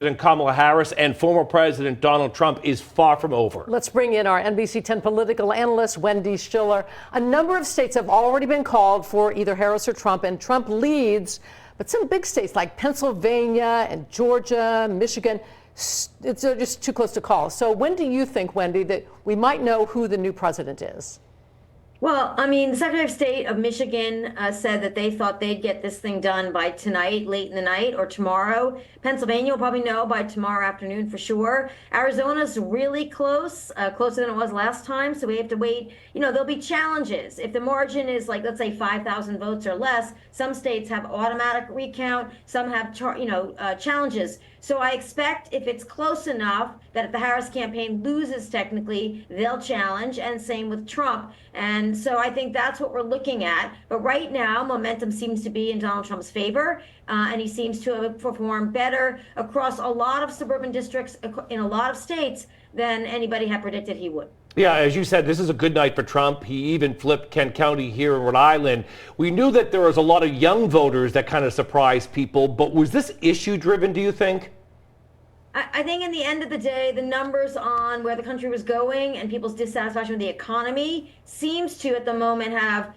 President Kamala Harris and former President Donald Trump is far from over. Let's bring in our NBC 10 political analyst, Wendy Schiller. A number of states have already been called for either Harris or Trump, and Trump leads. But some big states like Pennsylvania and Georgia, Michigan, it's just too close to call. So when do you think, Wendy, that we might know who the new president is? Well, I mean, the Secretary of State of Michigan said that they thought they'd get this thing done by tonight, late in the night, or tomorrow. Pennsylvania will probably know by tomorrow afternoon for sure. Arizona's really close, closer than it was last time, so we have to wait. You know, there'll be challenges. If the margin is like, let's say 5,000 votes or less, some states have automatic recount, some have, challenges. So I expect if it's close enough that if the Harris campaign loses technically, they'll challenge, and same with Trump. And so I think that's what we're looking at. But right now, momentum seems to be in Donald Trump's favor, and he seems to have performed better across a lot of suburban districts in a lot of states than anybody had predicted he would. Yeah, as you said, this is a good night for Trump. He even flipped Kent County here in Rhode Island. We knew that there was a lot of young voters that kind of surprised people, but was this issue driven, do you think? I think in the end of the day, the numbers on where the country was going and people's dissatisfaction with the economy seems to, at the moment, have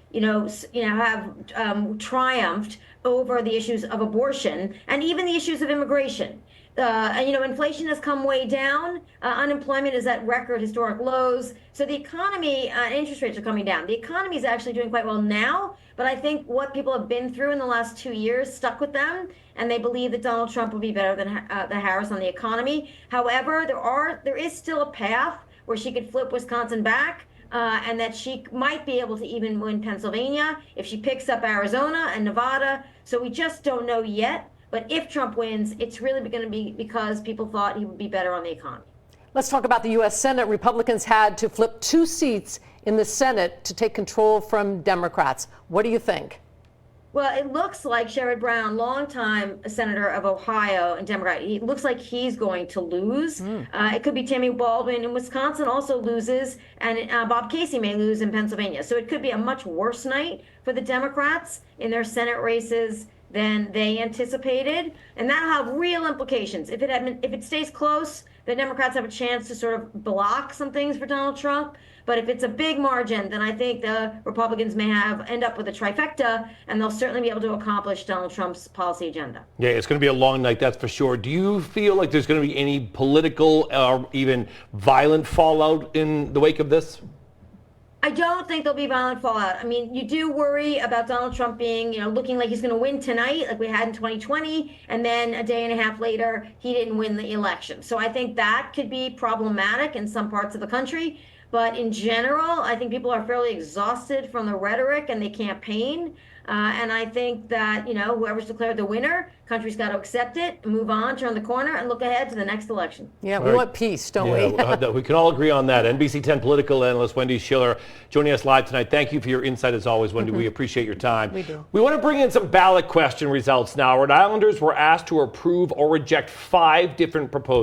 triumphed over the issues of abortion and even the issues of immigration. Inflation has come way down. Unemployment is at record historic lows. So the economy, interest rates are coming down. The economy is actually doing quite well now. But I think what people have been through in the last 2 years stuck with them, and they believe that Donald Trump will be better than Harris on the economy. However, there is still a path where she could flip Wisconsin back, and that she might be able to even win Pennsylvania if she picks up Arizona and Nevada. So we just don't know yet. But if Trump wins, it's really going to be because people thought he would be better on the economy. Let's talk about the U.S. Senate. Republicans had to flip 2 seats in the Senate to take control from Democrats. What do you think? Well, it looks like Sherrod Brown, longtime senator of Ohio and Democrat, it looks like he's going to lose. It could be Tammy Baldwin in Wisconsin also loses, and Bob Casey may lose in Pennsylvania. So it could be a much worse night for the Democrats in their Senate races than they anticipated, and that'll have real implications. If it stays close, the Democrats have a chance to sort of block some things for Donald Trump. But if it's a big margin, then I think the Republicans may end up with a trifecta, and they'll certainly be able to accomplish Donald Trump's policy agenda. Yeah, it's going to be a long night, that's for sure. Do you feel like there's going to be any political or even violent fallout in the wake of this? I don't think there'll be violent fallout. I mean, you do worry about Donald Trump being, looking like he's going to win tonight, like we had in 2020, and then a day and a half later, he didn't win the election. So I think that could be problematic in some parts of the country. But in general, I think people are fairly exhausted from the rhetoric and the campaign. And I think that, whoever's declared the winner, country's got to accept it, move on, turn the corner, and look ahead to the next election. Yeah, we want peace, don't we? We can all agree on that. NBC 10 political analyst Wendy Schiller joining us live tonight. Thank you for your insight as always, Wendy. We appreciate your time. We do. We want to bring in some ballot question results now. Rhode Islanders were asked to approve or reject 5 different proposals.